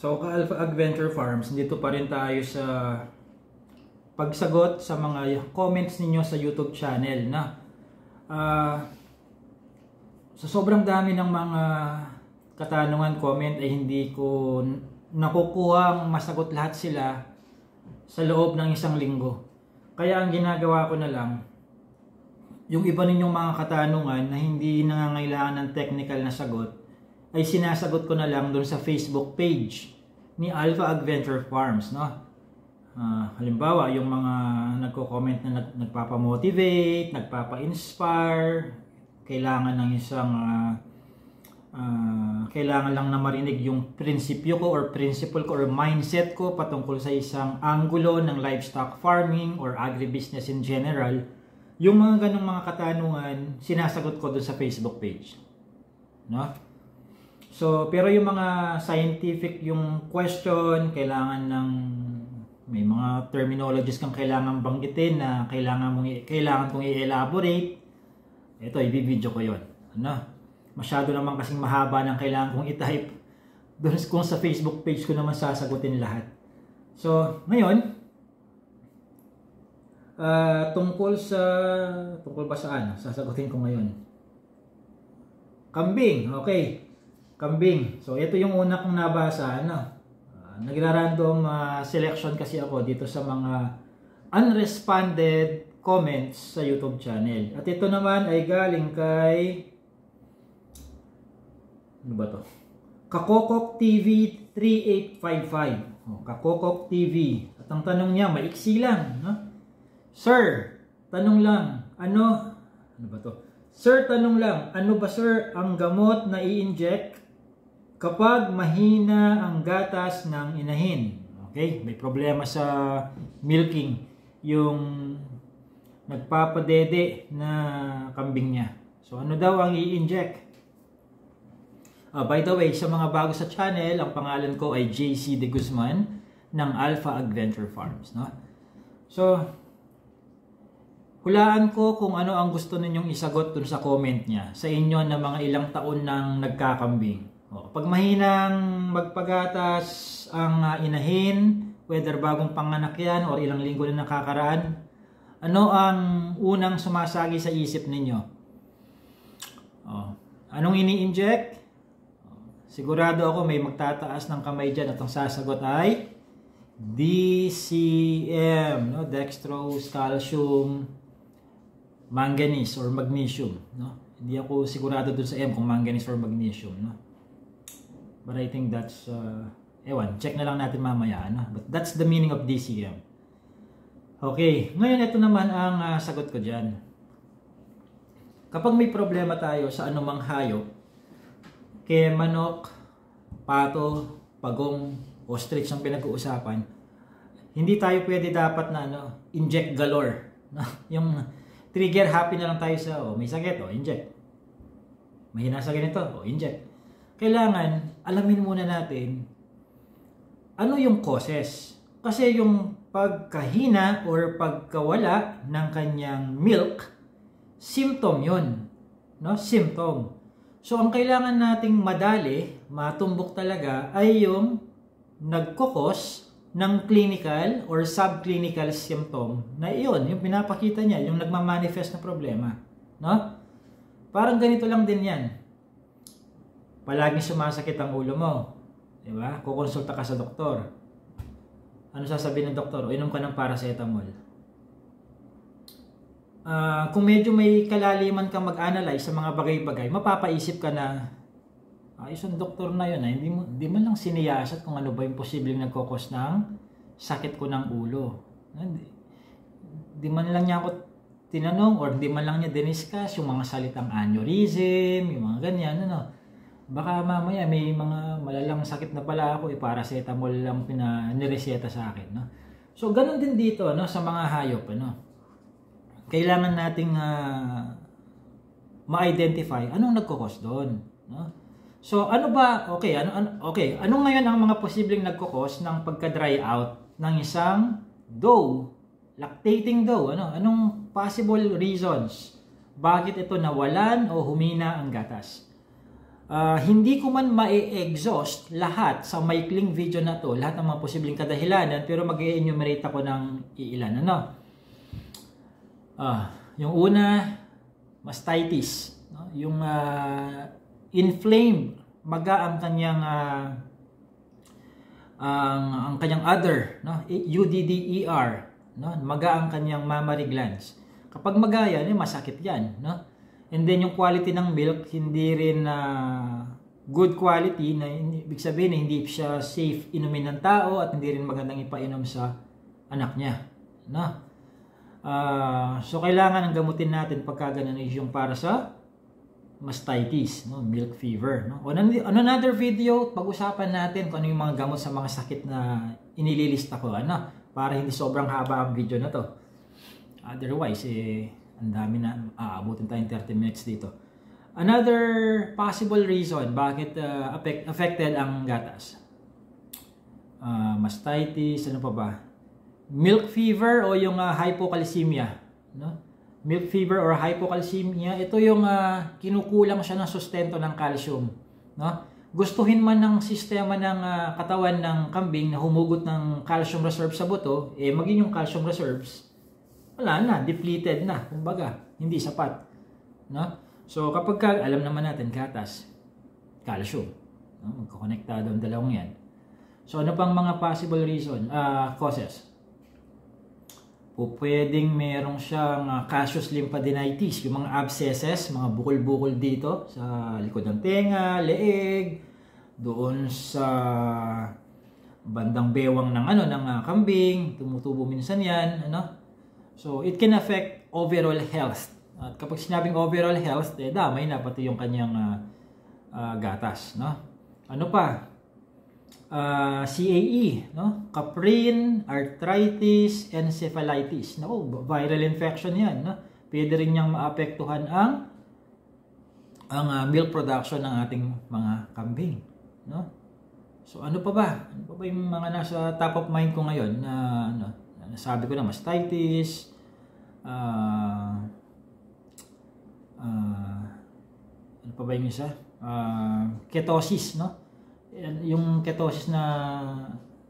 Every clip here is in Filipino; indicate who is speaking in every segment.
Speaker 1: So, Ka-Alpha Adventure Farms, dito pa rin tayo sa pagsagot sa mga comments ninyo sa YouTube channel na sa sobrang dami ng mga katanungan, comment ay hindi ko nakukuha masagot lahat sila sa loob ng isang linggo. Kaya ang ginagawa ko na lang, yung iba ninyong mga katanungan na hindi nangangailangan ng technical na sagot, ay sinasagot ko na lang doon sa Facebook page ni Alpha Adventure Farms, no? Halimbawa, yung mga nagko-comment na nagpapa-motivate, nagpapa-inspire, kailangan ng isang kailangan lang na marinig yung prinsipyo ko or principle ko or mindset ko patungkol sa isang anggulo ng livestock farming or agribusiness in general. Yung mga ganong mga katanungan, sinasagot ko doon sa Facebook page, no? So, pero yung mga scientific yung question, kailangan ng may mga terminologies kang kailangan banggitin na kailangan kong i-elaborate. Ito, i-video ko 'yon. Ano? Masyado naman kasing mahaba ng kailangan kong i-type. Doon kung sa Facebook page ko naman sasagutin lahat. So, ngayon, tungkol ba saan? Sasagutin ko ngayon. Kambing, okay. Kambing. So, ito yung una kong nabasa, nagra-random selection kasi ako dito sa mga unresponded comments sa YouTube channel. At ito naman ay galing kay ano ba to? Kakokok TV 3855. Kakokok TV. At ang tanong niya, maiksi lang, no? Sir, tanong lang, ano ba to? Sir, tanong lang, ano ba sir ang gamot na i-inject kapag mahina ang gatas ng inahin? Okay, may problema sa milking yung nagpapadede na kambing niya. So ano daw ang i-inject? By the way, sa mga bago sa channel, ang pangalan ko ay JC De Guzman ng Alpha Adventure Farms, no? So, hulaan ko kung ano ang gusto ninyong isagot dun sa comment niya sa inyo na mga ilang taon nang nagkakambing. Pag mahinang magpagatas ang inahin, whether bagong panganak yan or ilang linggo na nakakaraan, ano ang unang sumasagi sa isip ninyo? Anong ini-inject? Sigurado ako may magtataas ng kamay dyan at ang sasagot ay DCM, no? Dextrose, calcium, manganese or magnesium, no? Hindi ako sigurado dun sa M kung manganese or magnesium, no? But I think that's check na lang natin mamaya, no? But that's the meaning of DCM. Okay, ngayon ito naman ang sagot ko diyan. Kapag may problema tayo sa anumang hayop, kaya manok, pato, pagong, ostrich ang pinag-uusapan, hindi tayo pwede dapat na inject galore. Yung trigger happy na lang tayo sa may sakit, inject. Mahina sa ganito, inject. Kailangan alamin muna natin ano yung causes. Kasi yung pagkahina or pagkawala ng kanyang milk, symptom yun, no? Symptom. So, ang kailangan nating madali, matumbok talaga, ay yung nagkukos ng clinical or subclinical symptom na iyon, yung pinapakita niya, yung nagmamanifest na problema. No? Parang ganito lang din yan. Palaging sumasakit ang ulo mo. Diba? Kukonsulta ka sa doktor. Ano sasabihin ng doktor? O inom ka ng paracetamol. Kung medyo may kalaliman kang mag-analyze sa mga bagay-bagay, mapapaisip ka na isang doktor na yun, hindi man lang siniyasat kung ano ba yung posibleng nagkukos ng sakit ko ng ulo. Di man lang niya ako tinanong or di man lang niya diniscuss yung mga salitang aneurysm, yung mga ganyan, Baka mamaya may mga malalang sakit na pala ako, paracetamol lang nireseta sa akin, So, ganun din dito, sa mga hayop, kailangan nating ma-identify anong nagkukos doon, no? So ano ba, ano ngayon ang mga posibleng nagkukos ng pagka-dry out ng isang doe, lactating doe, anong possible reasons bakit ito nawalan o humina ang gatas? Hindi ko man ma-exhaust lahat sa maikling video na to, lahat ng mga posibleng kadahilanan, pero mag-enumerate ako ng iilan. Yung una, mastitis. No? Yung inflamed, maga ang kanyang ang kanyang udder, no? UDDER, no? Maga ang kanyang mammary glands. Kapag maga yan, masakit yan, no? And then yung quality ng milk, hindi rin good quality, na ibig sabihin na hindi siya safe inumin ng tao at hindi rin magandang ipainom sa anak niya, no? So kailangan ang gamutin natin pagka ganun is yung para sa mastitis, no? Milk fever, no? On another video, pag-usapan natin kung ano yung mga gamot sa mga sakit na inililista ko, para hindi sobrang haba ang video na to. Otherwise, ang dami na, aabutin tayong 30 minutes dito. Another possible reason bakit affected ang gatas. Mastitis, ano pa ba? Milk fever o yung hypocalcemia, no? Milk fever or hypocalcemia, ito yung kinukulang siya ng sustento ng calcium, no? Gustuhin man ng sistema ng katawan ng kambing na humugot ng calcium reserves sa buto, maging yung calcium reserves, wala na, depleted na, kumbaga, hindi sapat, no? So kapag alam naman natin gatas, calcium, no? Magkokonektado ang dalawang yan. So ano pang mga possible reason, causes? Pwedeng merong siyang casus lymphadenitis, yung mga abscesses, mga bukol-bukol dito sa likod ng tenga, leeg, doon sa bandang bewang ng ng kambing, tumutubo minsan 'yan, So it can affect overall health. At kapag sinabing overall health, damay na pati yung kanyang gatas, no? Ano pa? CAE, no? Caprine, arthritis, encephalitis. Naku, viral infection 'yan, no? Pwede rin niyang maapektuhan ang milk production ng ating mga kambing, no? So ano pa ba? Ano pa ba yung mga nasa top of mind ko ngayon na nasabi ko na mastitis, ano pa ba yung isa? Ketosis, no? Yung ketosis na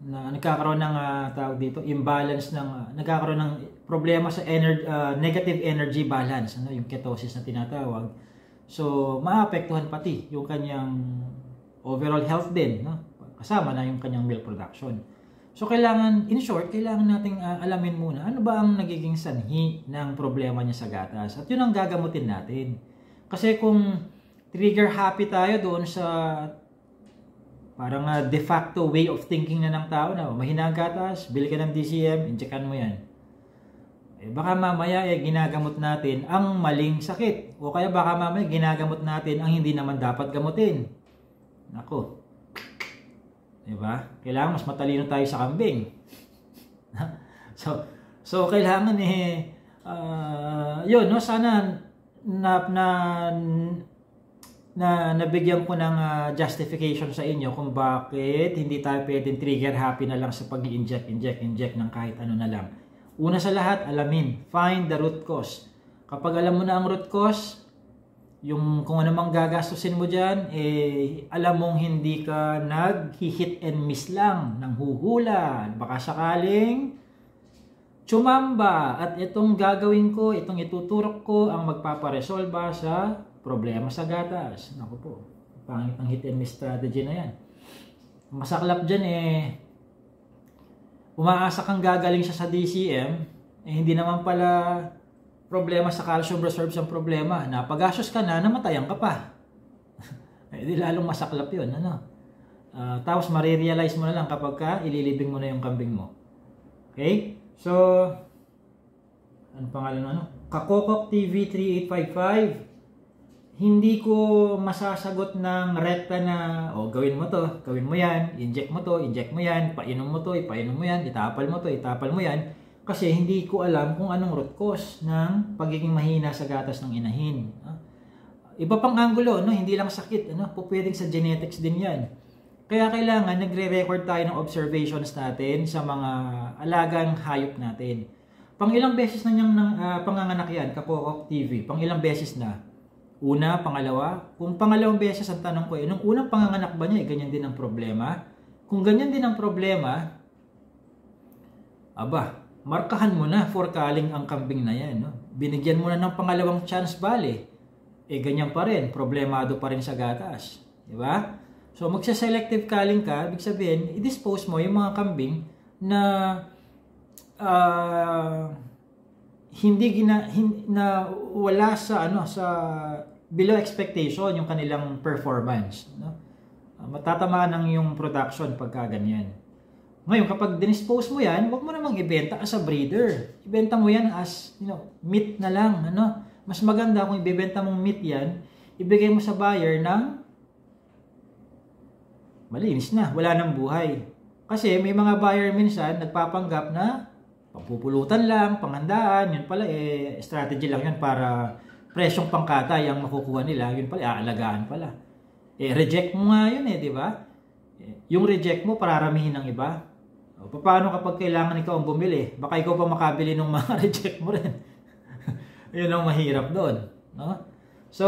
Speaker 1: nagkakaroon ng tawag dito, imbalance ng nagkakaroon ng problema sa negative energy balance, yung ketosis na tinatawag. So maapektuhan pati yung kanyang overall health din, no? Kasama na yung kanyang milk production. So kailangan, in short, kailangan nating alamin muna ano ba ang nagiging sanhi ng problema niya sa gatas, at yun ang gagamutin natin. Kasi kung trigger happy tayo doon sa parang de facto way of thinking na ng tao na mahina ang gatas, bili ka ng DCM, injectan mo yan. Baka mamaya ginagamot natin ang maling sakit. O kaya baka mamaya ginagamot natin ang hindi naman dapat gamutin. Nako. Diba? Kailangan mas matalino tayo sa kambing. so kailangan yun, no? Sana nabigyan ko ng justification sa inyo kung bakit hindi tayo pwedeng trigger happy na lang sa pag-inject ng kahit ano na lang. Una sa lahat, alamin, find the root cause. Kapag alam mo na ang root cause, yung kung ano mang gagastusin mo dyan, alam mong hindi ka nag-hit and miss lang, nang huhula, baka sakaling tsumamba, at itong gagawin ko, itong ituturok ko ang magpaparesolba sa problema sa gatas. Naku po, pangit ang hit and miss strategy na yan. Masaklap dyan umaasa kang gagaling siya sa DCM, hindi naman pala problema sa calcium reserves ang problema. Napagasos ka na, namatayan ka pa. Di lalong masaklap yun, tapos marirealize mo na lang kapag ililibing mo na yung kambing mo. Okay? So, ano pangalan Kakokok TV 3855. Hindi ko masasagot ng rekta na, gawin mo to, gawin mo yan, inject mo to, inject mo yan, painom mo to, ipainom mo yan, itapal mo to, itapal mo yan. Kasi hindi ko alam kung anong root cause ng pagiging mahina sa gatas ng inahin. Iba pang anggulo, hindi lang sakit, pwedeng sa genetics din yan. Kaya kailangan nagre-record tayo ng observations natin sa mga alagang hayop natin. Pang ilang beses na niyang panganganak yan, Kakokok TV, pang ilang beses na. Una, pangalawa. Kung pangalawang beses ang tanong ko, nung unang panganganak ba niya, ganyan din ang problema? Kung ganyan din ang problema, aba, markahan mo na for culling ang kambing na yan. No? Binigyan mo na ng pangalawang chance bale. Ganyan pa rin, problemado pa rin sa gatas. Diba? So, magsa-selective culling ka, ibig sabihin, i-dispose mo yung mga kambing na na wala sa below expectation yung kanilang performance, no? Matatamaan ng yung production pagka ganyan. Ngayon, kapag dinispose mo yan, wag mo namang ibenta as a breeder. Ibenta mo yan as, meat na lang, ano? Mas maganda kung ibebenta mong meat yan, ibigay mo sa buyer ng malinis na, wala nang buhay. Kasi may mga buyer minsan nagpapanggap na pampupulutan lang, panghandaan, yun pala strategy lang yun para presyong pangkatay ang makukuha nila, yun pala aalagaan pala. Reject mo nga yun di ba? Yung reject mo pararamihin ng iba. Paano kapag kailangan ikaw ang bumili? Baka ikaw pa makabili ng mga reject mo rin. Yun ang mahirap doon, no? So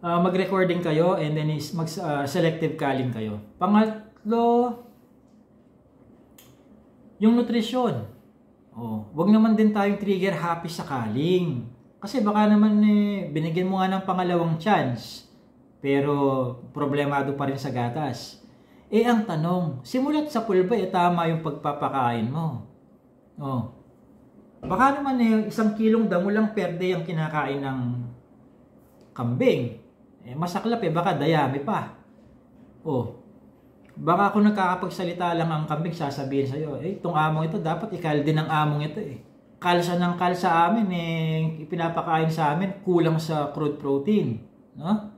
Speaker 1: mag-recording kayo and then mag-selective culling kayo. Pangatlo, yung nutrisyon. Wag naman din tayong trigger happy sa culling. Kasi baka naman binigyan mo nga ng pangalawang chance, pero problemado pa rin sa gatas. Ang tanong, simulat sa pulba tama yung pagpapakain mo. Baka naman 1 kilong damo lang per day ang kinakain ng kambing. Masaklap baka dayami pa. Baka kung nagkakapagsalita lang ang kambing, sasabihin sa'yo, itong among ito, dapat ikal din ang among ito Kalsa ng kalsa amin, ipinapakain sa amin, kulang sa crude protein. No?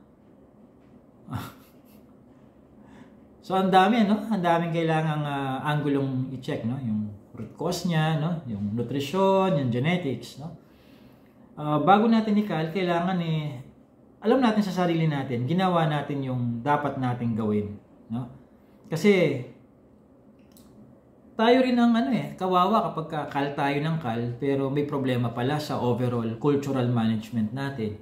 Speaker 1: So, ang dami, no? Ang daming kailangang anggulong i-check, no? Yung root cause niya, no? Yung nutrition, yung genetics, no? Bago natin ikal, kailangan alam natin sa sarili natin, ginawa natin yung dapat nating gawin, no? Kasi tayo rin ang kawawa kapag kal tayo ng kal, pero may problema pala sa overall cultural management natin.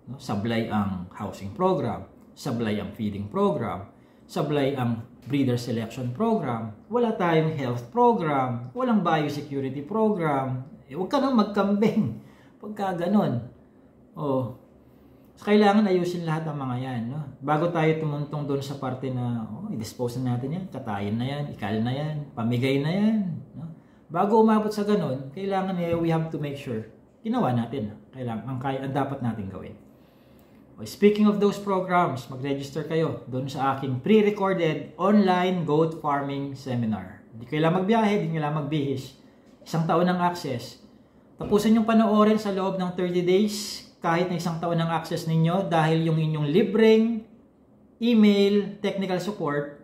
Speaker 1: No? Sablay ang housing program, sablay ang feeding program, sablay ang breeder selection program, wala tayong health program, walang biosecurity program. Huwag ka nang magkambing pagka ganon. Kailangan ayusin lahat ng mga yan, no? Bago tayo tumuntong doon sa parte na i-dispose na natin yan, katayin na yan, ikal na yan, pamigay na yan, no? Bago umabot sa ganun, kailangan we have to make sure ginawa natin ang dapat natin gawin. Speaking of those programs, mag-register kayo doon sa aking pre-recorded online goat farming seminar. Hindi kayo lang magbiyahe, hindi nyo lang magbihis. 1 taon ng access. Tapusin yung panoorin sa loob ng 30 days, kahit na 1 taon ng access ninyo, dahil yung inyong libreng email technical support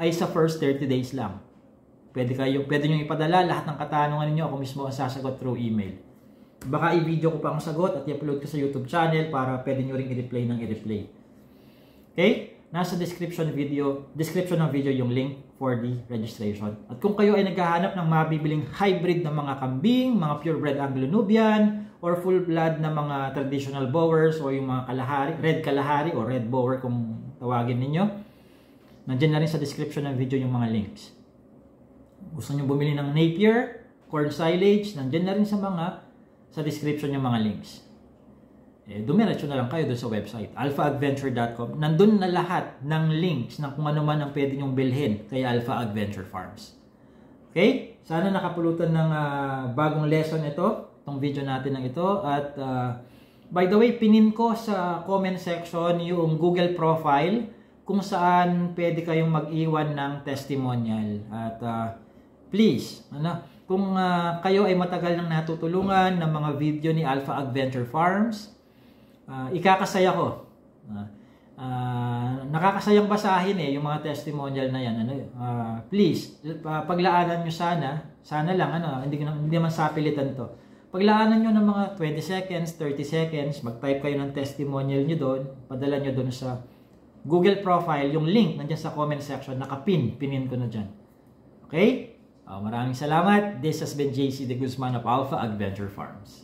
Speaker 1: ay sa first 30 days lang. Pwede nyo ipadala lahat ng katanungan ninyo, ako mismo ang sasagot through email. Baka i-video ko pa ang sagot at i-upload ko sa YouTube channel para pwede nyo ring i-replay ng i-replay. Okay? Nasa description ng video yung link for the registration. At kung kayo ay naghahanap ng mabibiling hybrid na mga kambing, mga purebred Anglo-Nubian, or full blood na mga traditional Boers o yung mga kalahari, red kalahari o red Boer kung tawagin ninyo, nandiyan na rin sa description ng video yung mga links. Gusto nyo bumili ng Napier, corn silage, nandiyan na rin sa description yung mga links. Dumiretso na lang kayo doon sa website, alphaadventure.com. Nandun na lahat ng links ng kung ano man ang pwede nyong bilhin kay Alpha Adventure Farms. Okay? Sana nakapulutan ng bagong lesson itong video natin ng ito. At by the way, pinin ko sa comment section yung Google profile kung saan pwede kayong mag-iwan ng testimonial. At please, kung kayo ay matagal nang natutulungan ng mga video ni Alpha Adventure Farms, ikakasaya ko. Nakakasayang basahin yung mga testimonial na yan. Please, paglaanan nyo sana lang, hindi naman sapilitan to. Paglaanan nyo ng mga 20 seconds, 30 seconds, mag-type kayo ng testimonial nyo doon, padala nyo doon sa Google profile, yung link nandiyan sa comment section, pinin ko na dyan. Okay? Maraming salamat. This has been JC De Guzman of Alpha Adventure Farms.